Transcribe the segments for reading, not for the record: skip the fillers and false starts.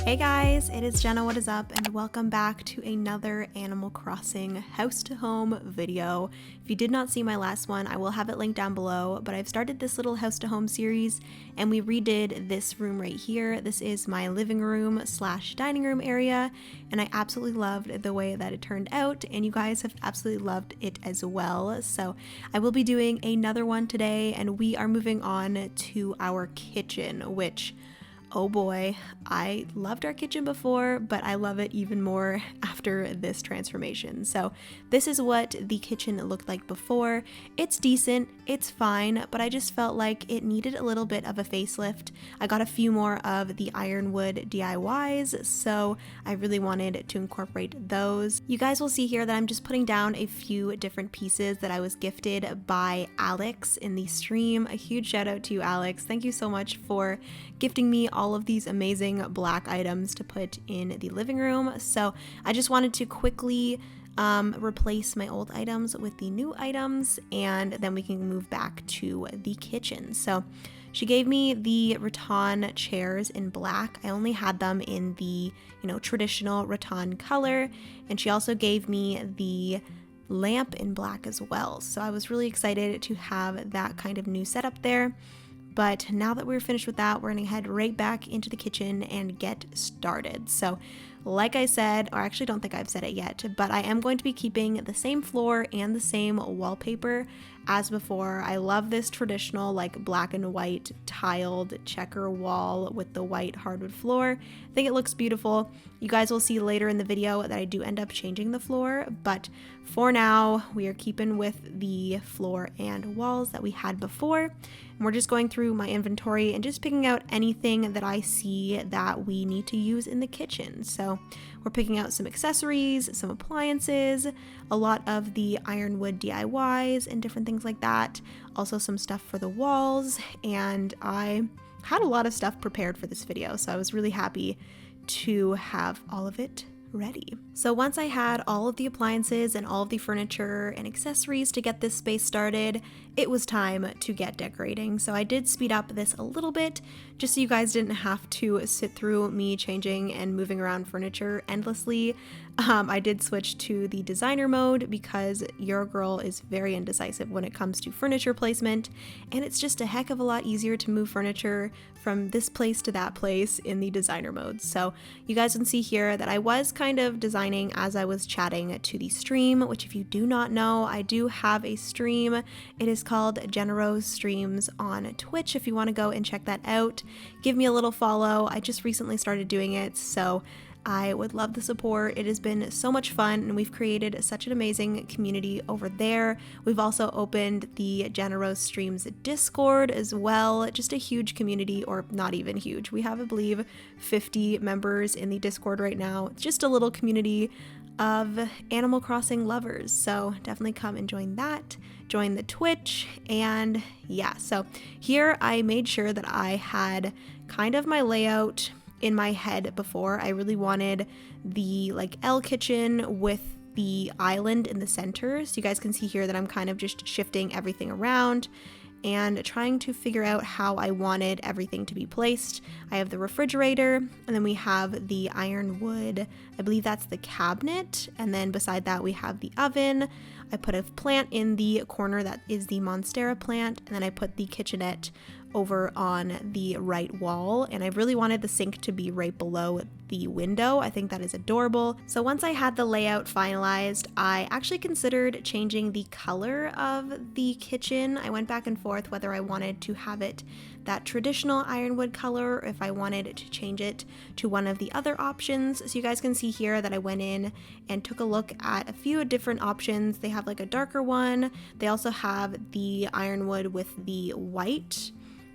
Hey guys, it is Jenna, what is up, and welcome back to another Animal Crossing house to home video. If you did not see my last one, I will have it linked down below, but I've started this little house to home series and we redid this room right here. This is my living room / dining room area, and I absolutely loved the way that it turned out, and you guys have absolutely loved it as well. So I will be doing another one today, and we are moving on to our kitchen, which, oh boy, I loved our kitchen before, but I love it even more after this transformation. So this is what the kitchen looked like before. It's decent, it's fine, but I just felt like it needed a little bit of a facelift. I got a few more of the ironwood DIYs, so I really wanted to incorporate those. You guys will see here that I'm just putting down a few different pieces that I was gifted by Alex in the stream. A huge shout out to you, Alex. Thank you so much for gifting me all of these amazing black items to put in the living room. So I just wanted to quickly replace my old items with the new items, and then we can move back to the kitchen. So she gave me the rattan chairs in black. I only had them in the, traditional rattan color, and she also gave me the lamp in black as well. So I was really excited to have that kind of new setup there. But now that we're finished with that, we're gonna head right back into the kitchen and get started. So like I said, or I actually don't think I've said it yet, but I am going to be keeping the same floor and the same wallpaper as before. I love this traditional like black and white tiled checker wall with the white hardwood floor. I think it looks beautiful. You guys will see later in the video that I do end up changing the floor, but for now we are keeping with the floor and walls that we had before. And we're just going through my inventory and just picking out anything that I see that we need to use in the kitchen. So we're picking out some accessories, some appliances, a lot of the ironwood DIYs and different things like that. Also some stuff for the walls, and I had a lot of stuff prepared for this video, so I was really happy to have all of it ready. So once I had all of the appliances and all of the furniture and accessories to get this space started, it was time to get decorating. So I did speed up this a little bit just so you guys didn't have to sit through me changing and moving around furniture endlessly. I did switch to the designer mode because your girl is very indecisive when it comes to furniture placement, and it's just a heck of a lot easier to move furniture from this place to that place in the designer mode. So you guys can see here that I was kind of designing as I was chatting to the stream, which if you do not know, I do have a stream. It is called Jenna Streams on Twitch. If you want to go and check that out, give me a little follow. I just recently started doing it, so I would love the support. It has been so much fun, and we've created such an amazing community over there. We've also opened the Jenna Streams Discord as well. Just a huge community, or not even huge. We have, I believe, 50 members in the Discord right now. It's just a little community of Animal Crossing lovers. So definitely come and join that. Join the Twitch, and yeah. So here I made sure that I had kind of my layout in my head before. I really wanted the like L kitchen with the island in the center. So you guys can see here that I'm kind of just shifting everything around and trying to figure out how I wanted everything to be placed. I have the refrigerator, and then we have the ironwood, I believe that's the cabinet, and then beside that we have the oven. I put a plant in the corner that is the Monstera plant, and then I put the kitchenette over on the right wall, and I really wanted the sink to be right below the window. I think that is adorable. So once I had the layout finalized, I actually considered changing the color of the kitchen. I went back and forth whether I wanted to have it that traditional ironwood color or if I wanted to change it to one of the other options. So you guys can see here that I went in and took a look at a few different options. They have like a darker one. They also have the ironwood with the white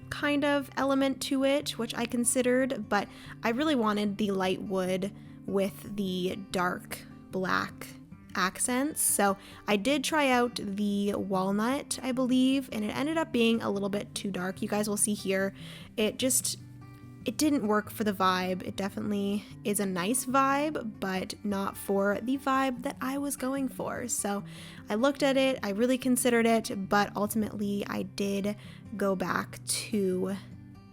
kind of element to it, which I considered, but I really wanted the light wood with the dark black accents. So I did try out the walnut, I believe, and it ended up being a little bit too dark. You guys will see here, it didn't work for the vibe. It definitely is a nice vibe, but not for the vibe that I was going for. So I looked at it, I really considered it, but ultimately I did go back to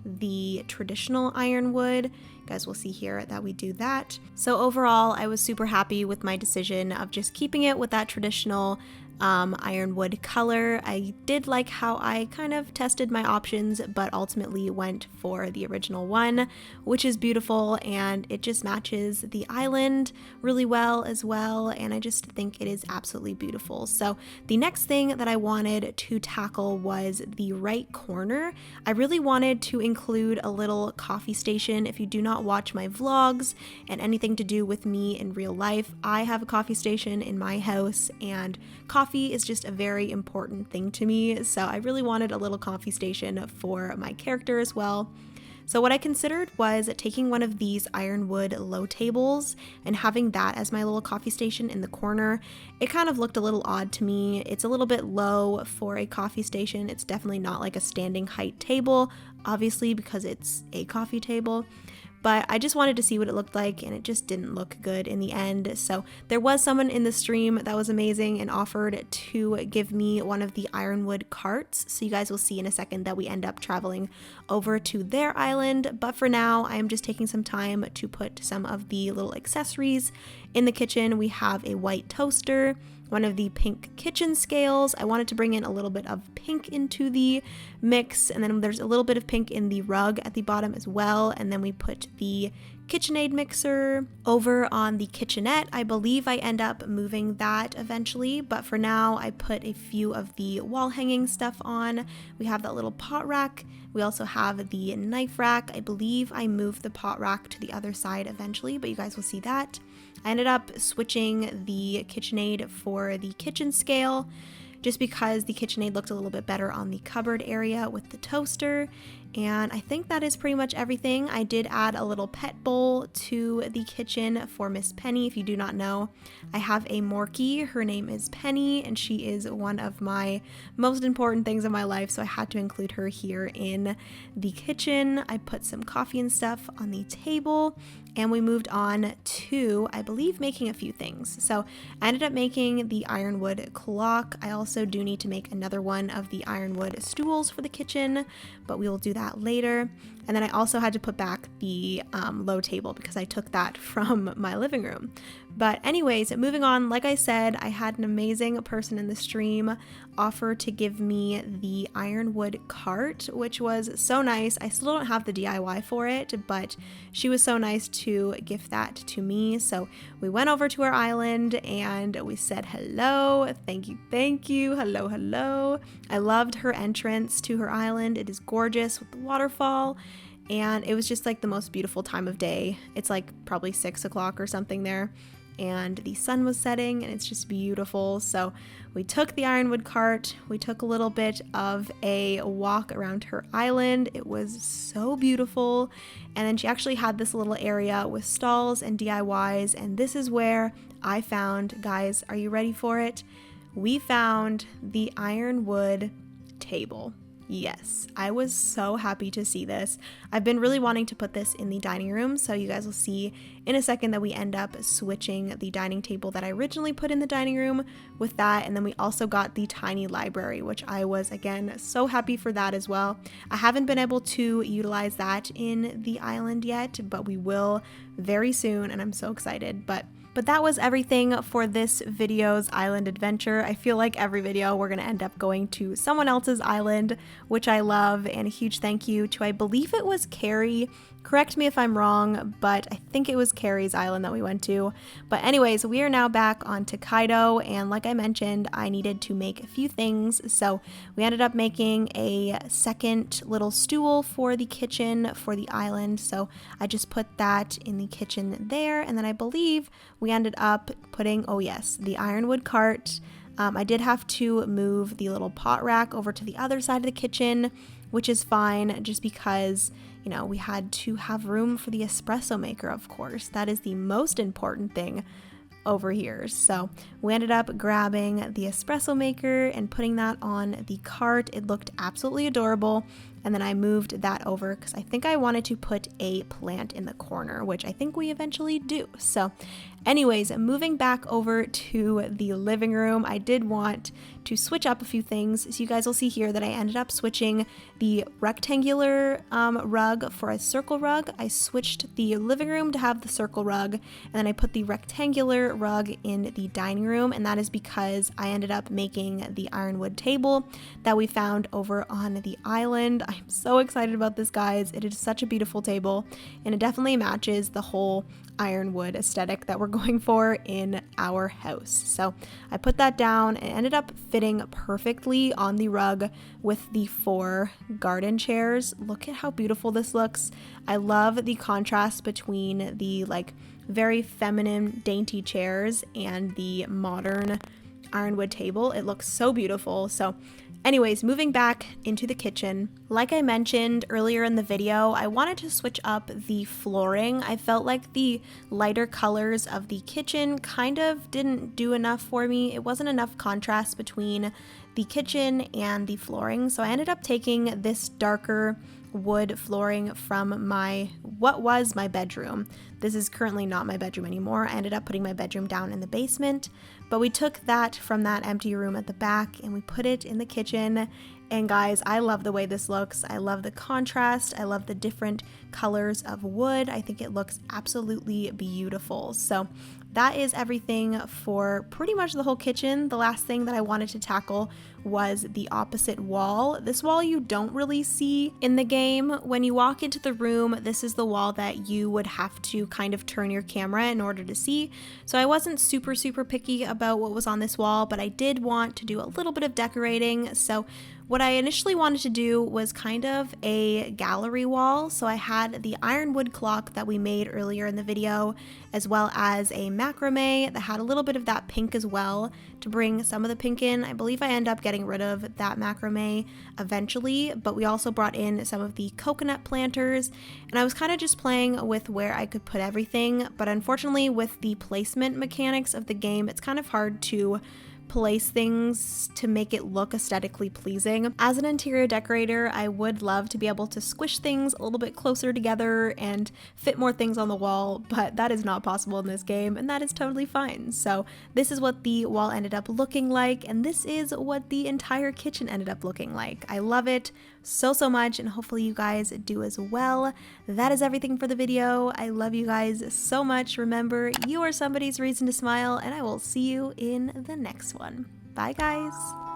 the traditional ironwood. You guys will see here that we do that. So overall, I was super happy with my decision of just keeping it with that traditional ironwood color. I did like how I kind of tested my options, but ultimately went for the original one, which is beautiful, and it just matches the island really well as well, and I just think it is absolutely beautiful. So the next thing that I wanted to tackle was the right corner. I really wanted to include a little coffee station. If you do not watch my vlogs and anything to do with me in real life, I have a coffee station in my house, and coffee is just a very important thing to me, so I really wanted a little coffee station for my character as well. So what I considered was taking one of these ironwood low tables and having that as my little coffee station in the corner. It kind of looked a little odd to me. It's a little bit low for a coffee station. It's definitely not like a standing height table, obviously, because it's a coffee table. But I just wanted to see what it looked like, and it just didn't look good in the end. So there was someone in the stream that was amazing and offered to give me one of the ironwood carts. So you guys will see in a second that we end up traveling over to their island. But for now, I am just taking some time to put some of the little accessories in the kitchen. We have a white toaster, one of the pink kitchen scales. I wanted to bring in a little bit of pink into the mix, and then there's a little bit of pink in the rug at the bottom as well. And then we put the KitchenAid mixer over on the kitchenette. I believe I end up moving that eventually, but for now I put a few of the wall hanging stuff on. We have that little pot rack. We also have the knife rack. I believe I moved the pot rack to the other side eventually, but you guys will see that. I ended up switching the KitchenAid for the kitchen scale just because the KitchenAid looked a little bit better on the cupboard area with the toaster. And I think that is pretty much everything. I did add a little pet bowl to the kitchen for Miss Penny. If you do not know, I have a Morkie. Her name is Penny, and she is one of my most important things in my life, so I had to include her here in the kitchen. I put some coffee and stuff on the table, and we moved on to, I believe, making a few things. So I ended up making the ironwood clock. I also do need to make another one of the ironwood stools for the kitchen, but we will do that later. And then I also had to put back the low table because I took that from my living room. But anyways, moving on, like I said, I had an amazing person in the stream offer to give me the ironwood cart, which was so nice. I still don't have the DIY for it, but she was so nice to gift that to me. So we went over to her island and we said hello, thank you, hello, hello. I loved her entrance to her island. It is gorgeous with the waterfall, and it was just like the most beautiful time of day. It's like probably 6 o'clock or something there, and the sun was setting, and it's just beautiful. So we took the ironwood cart, we took a little bit of a walk around her island. It was so beautiful, and then she actually had this little area with stalls and DIYs, and this is where I found, guys, are you ready for it? We found the ironwood table. Yes, I was so happy to see this. I've been really wanting to put this in the dining room, so you guys will see in a second that we end up switching the dining table that I originally put in the dining room with that, and then we also got the tiny library, which I was, again, so happy for that as well. I haven't been able to utilize that in the island yet, but we will very soon, and I'm so excited. But that was everything for this video's island adventure. I feel like every video we're going to end up going to someone else's island, which I love, and a huge thank you to, I believe it was Carrie. Correct me if I'm wrong, but I think it was Carrie's island that we went to. But anyways, we are now back on Takaido, and like I mentioned, I needed to make a few things. So we ended up making a second little stool for the kitchen for the island. So I just put that in the kitchen there, and then I believe we ended up putting, oh yes, the ironwood cart. I did have to move the little pot rack over to the other side of the kitchen, which is fine just because, you know, we had to have room for the espresso maker, of course. That is the most important thing over here. So we ended up grabbing the espresso maker and putting that on the cart. It looked absolutely adorable. and then I moved that over because I think I wanted to put a plant in the corner, which I think we eventually do. So anyways, moving back over to the living room, I did want to switch up a few things. So you guys will see here that I ended up switching the rectangular rug for a circle rug. I switched the living room to have the circle rug, and then I put the rectangular rug in the dining room, and that is because I ended up making the ironwood table that we found over on the island. I'm so excited about this, guys. It is such a beautiful table, and it definitely matches the whole ironwood aesthetic that we're going for in our house. So I put that down and ended up fitting perfectly on the rug with the 4 garden chairs. Look at how beautiful this looks. I love the contrast between the like very feminine dainty chairs and the modern ironwood table. It looks so beautiful. So anyways, moving back into the kitchen, like I mentioned earlier in the video, I wanted to switch up the flooring. I felt like the lighter colors of the kitchen kind of didn't do enough for me. It wasn't enough contrast between the kitchen and the flooring, so I ended up taking this darker wood flooring from what was my bedroom. This is currently not my bedroom anymore. I ended up putting my bedroom down in the basement, but we took that from that empty room at the back and we put it in the kitchen. And guys, I love the way this looks. I love the contrast. I love the different colors of wood. I think it looks absolutely beautiful. So that is everything for pretty much the whole kitchen. The last thing that I wanted to tackle was the opposite wall. This wall you don't really see in the game. When you walk into the room, this is the wall that you would have to kind of turn your camera in order to see. So I wasn't super picky about what was on this wall, but I did want to do a little bit of decorating. So what I initially wanted to do was kind of a gallery wall. So I had the ironwood clock that we made earlier in the video, as well as a macrame that had a little bit of that pink as well to bring some of the pink in. I believe I end up getting rid of that macrame eventually, but we also brought in some of the coconut planters, and I was kind of just playing with where I could put everything. But unfortunately, with the placement mechanics of the game, it's kind of hard to place things to make it look aesthetically pleasing. As an interior decorator, I would love to be able to squish things a little bit closer together and fit more things on the wall, but that is not possible in this game, and that is totally fine. So this is what the wall ended up looking like, and this is what the entire kitchen ended up looking like. I love it so much, and hopefully you guys do as well. That is everything for the video. I love you guys so much. Remember, you are somebody's reason to smile, and I will see you in the next one. Bye guys.